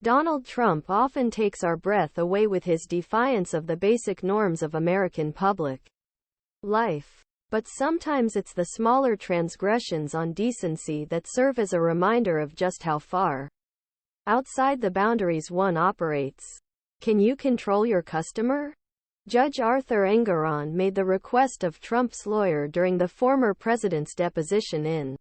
Donald Trump often takes our breath away with his defiance of the basic norms of American public life. But sometimes it's the smaller transgressions on decency that serve as a reminder of just how far outside the boundaries one operates. Can you control your customer? Judge Arthur Engoron made the request of Trump's lawyer during the former president's deposition in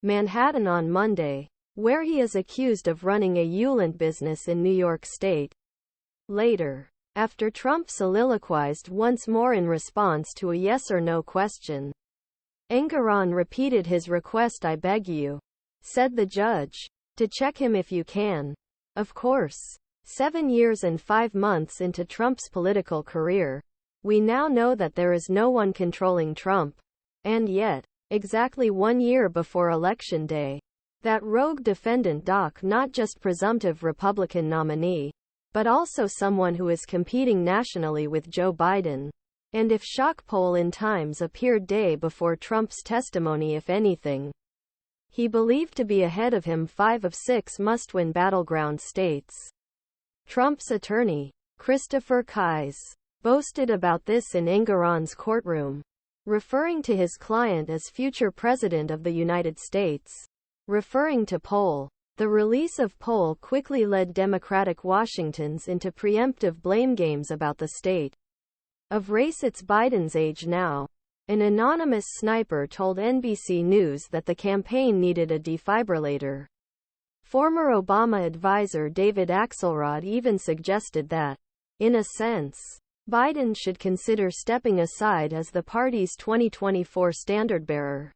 Manhattan on Monday, where he is accused of running a Ulant business in New York State. Later, after Trump soliloquized once more in response to a yes or no question, Engoron repeated his request. "I beg you," said the judge, "to check him if you can." Of course, 7 years and 5 months into Trump's political career, we now know that there is no one controlling Trump. And yet, exactly 1 year before Election Day, that rogue defendant Doc, not just presumptive Republican nominee, but also someone who is competing nationally with Joe Biden. And if shock poll in Times appeared day before Trump's testimony, if anything, he believed to be ahead of him 5 of 6 must-win battleground states. Trump's attorney, Christopher Kise, boasted about this in Engoron's courtroom, referring to his client as future President of the United States. Referring to poll, the release of poll quickly led Democratic Washingtons into preemptive blame games about the state of race. It's Biden's age now. An anonymous sniper told NBC News that the campaign needed a defibrillator. Former Obama advisor David Axelrod even suggested that, in a sense, Biden should consider stepping aside as the party's 2024 standard-bearer.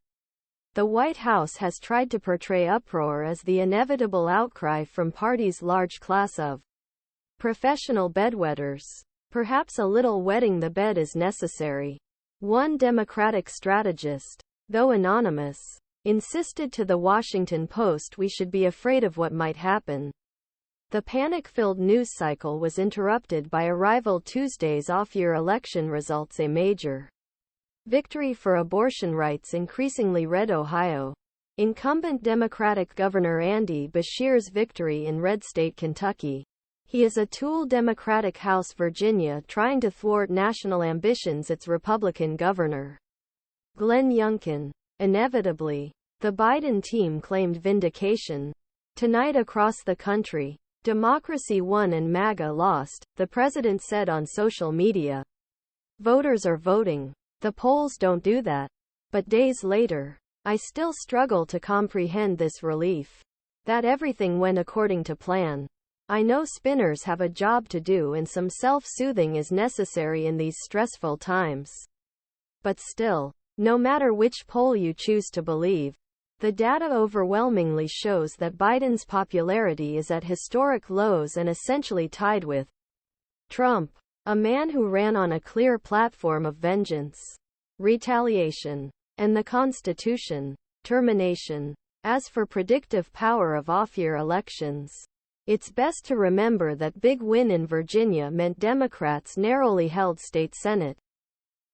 The White House has tried to portray uproar as the inevitable outcry from party's large class of professional bedwetters. Perhaps a little wetting the bed is necessary. One Democratic strategist, though anonymous, insisted to the Washington Post we should be afraid of what might happen. The panic-filled news cycle was interrupted by a rival Tuesday's off-year election results. A major victory for abortion rights increasingly read Ohio. Incumbent Democratic Governor Andy Beshear's victory in red state Kentucky. He is a tool Democratic House Virginia trying to thwart national ambitions. Its Republican Governor, Glenn Youngkin. Inevitably, the Biden team claimed vindication. Tonight across the country, Democracy won and MAGA lost, the president said on social media. Voters are voting. The polls don't do that. But days later, I still struggle to comprehend this relief. That everything went according to plan. I know spinners have a job to do and some self-soothing is necessary in these stressful times. But still, no matter which poll you choose to believe, the data overwhelmingly shows that Biden's popularity is at historic lows and essentially tied with Trump. A man who ran on a clear platform of vengeance, retaliation, and the Constitution, termination. As for predictive power of off-year elections, it's best to remember that big win in Virginia meant Democrats narrowly held state Senate